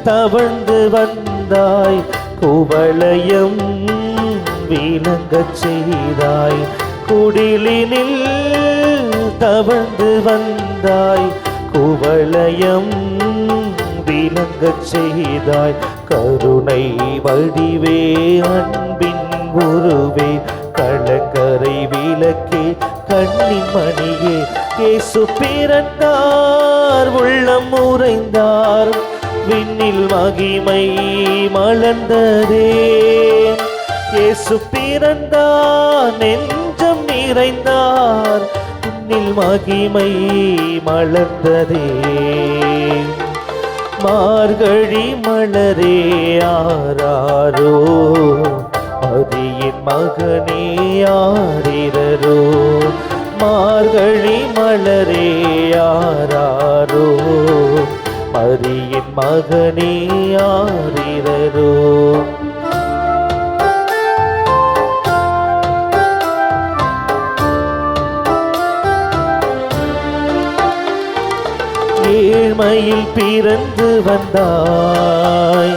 தவழ்ந்து வந்தாய், குவளையம் விளங்கச் செய்தாய். குடிலினில் தவழ்ந்து வந்தாய், குவளையம் விளங்கச் செய்தாய். கருணை வடிவே, அன்பின் உருவே, கலங்கரை விளக்கே, கண்ணின் மணியே. இயேசு பிறந்தார், உள்ளம் உறைந்தார், விண்ணில் மகிமை மலர்ந்ததே. இயேசு பிறந்தார், நெஞ்சம் நிறைந்தார், விண்ணில் மகிமை மலர்ந்ததே. மார்கழி மலரே யாராரோ, மரியின் மகனே யாரிரரோ. மார்கழி மலரே யாராரோ, மரியின் மகனே யாரிரரோ. ஏழ்மையில் பிறந்து வந்தாய்,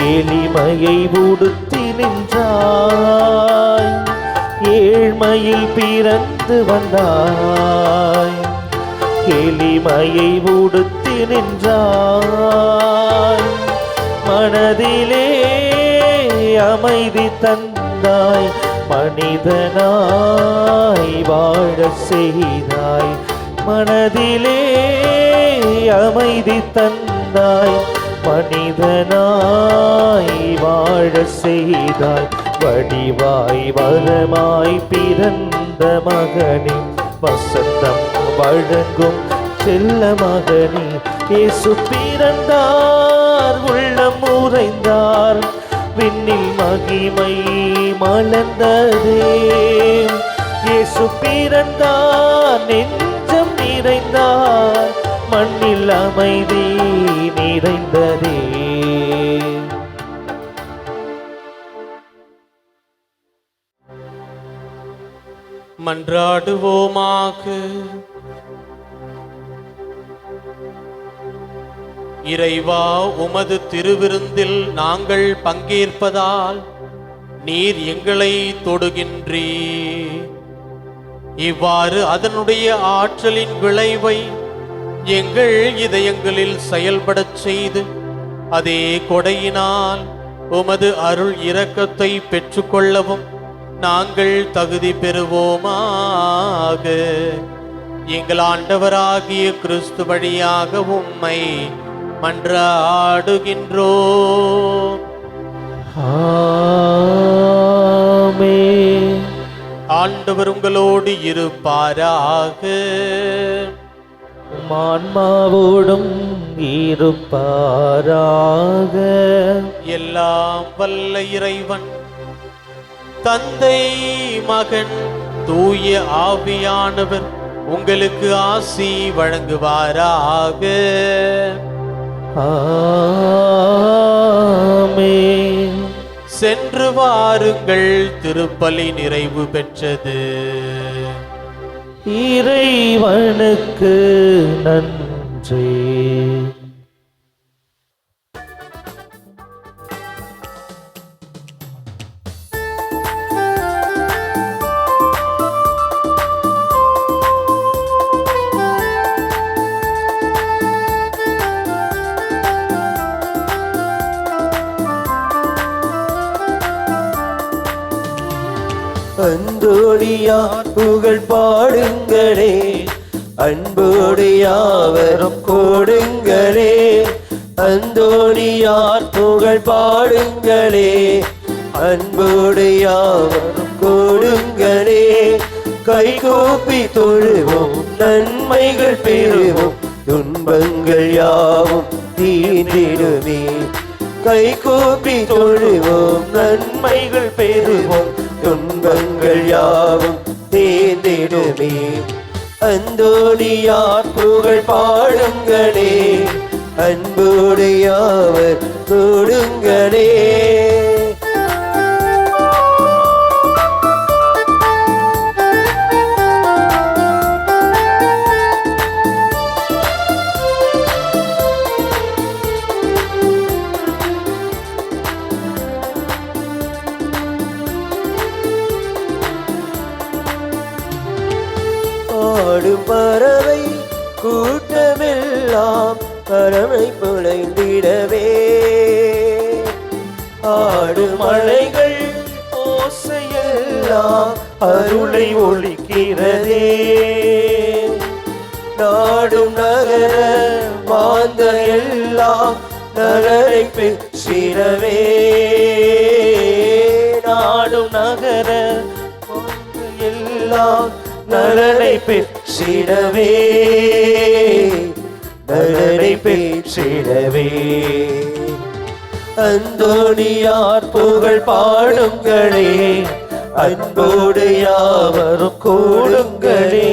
எளிமையை உடுத்தி நின்றாய். ஏழ்மையில் பிறந்து வந்தாய், எளிமையை உடுத்தி நின்றாய். மனதிலே அமைதி தந்தாய், மனிதனாய் வாழச் செய்தாய். மனதிலே அமைதி தந்தாய், மனிதனாய் வாழ செய்தாய். வடிவாய் வரமாய் பிறந்த மகனே, வசந்தம் வழங்கும் செல்ல மகனே, இயேசு பிறந்தார், உள்ளம் உறைந்தார், விண்ணில் மகிமை மலர்ந்ததே. இயேசு பிறந்தார், நெஞ்சம் நிறைந்தார், மண்ணில் அமைதி நிறைந்ததே. மன்றாடுவோமாக. இறைவா, உமது திருவிருந்தில் நாங்கள் பங்கேற்பதால் நீர் எங்களை தொடுகின்றீர். இவ்வாறு அதனுடைய ஆற்றலின் விளைவை எங்கள் இதயங்களில் செயல்படச் செய்து அதே கொடையினால் உமது அருள் இரக்கத்தை பெற்றுக்கொள்ளவும் நாங்கள் தகுதி பெறுவோமாக. எங்கள் ஆண்டவராகிய கிறிஸ்து வழியாக உம்மை மன்றாடுகின்றோம். ஆமென். ஆண்டவர் உங்களோடு இருப்பாராக. உம் ஆன்மாவோடும் இருப்பாராக. எல்லாம் வல்ல இறைவன் தந்தை, மகன், தூய ஆவியானவர் உங்களுக்கு ஆசி வழங்குவாராக. ஆமென். சென்று வாருங்கள், திருப்பலி நிறைவு பெற்றது. இறைவனுக்கு நன்றி. அந்தோடியார் புகழ் பாடுங்களே, அன்போடு யாவரும் கொடுங்களே. அந்தோடியார் புகழ் பாடுங்களே, அன்போடு யாவரும் கொடுங்களே. கைகூப்பி தொழுவோம், நன்மைகள் பெறுவோம், துன்பங்கள் யாவும் தீர்ந்திடுமே. கைகூப்பி தொழுவோம், நன்மைகள் பெறுவோம், துன்பங்கள் யாவும் தீர்ந்திடுமே. அந்தோணியார் புகழ் பாடுங்களே, அன்போடு யாவர் கொடுங்களே. ஆடும் பறவை கூட்டமெல்லாம் பறவை புலைந்திடவே. ஆடும் மலைகள் ஓசையெல்லாம் அருளை ஒலிக்கிறதே. நாடும் நகர மாந்த எல்லாம் நலரை பெற்றிடவே. நாடும் நகர மாந்த எல்லாம் நலனை பெற்றிடவே. நலனை பெற்றிடவே. அந்தோணியார் புகழ் பாடுங்களே, அன்போடு யாவரும் கூடுங்களே.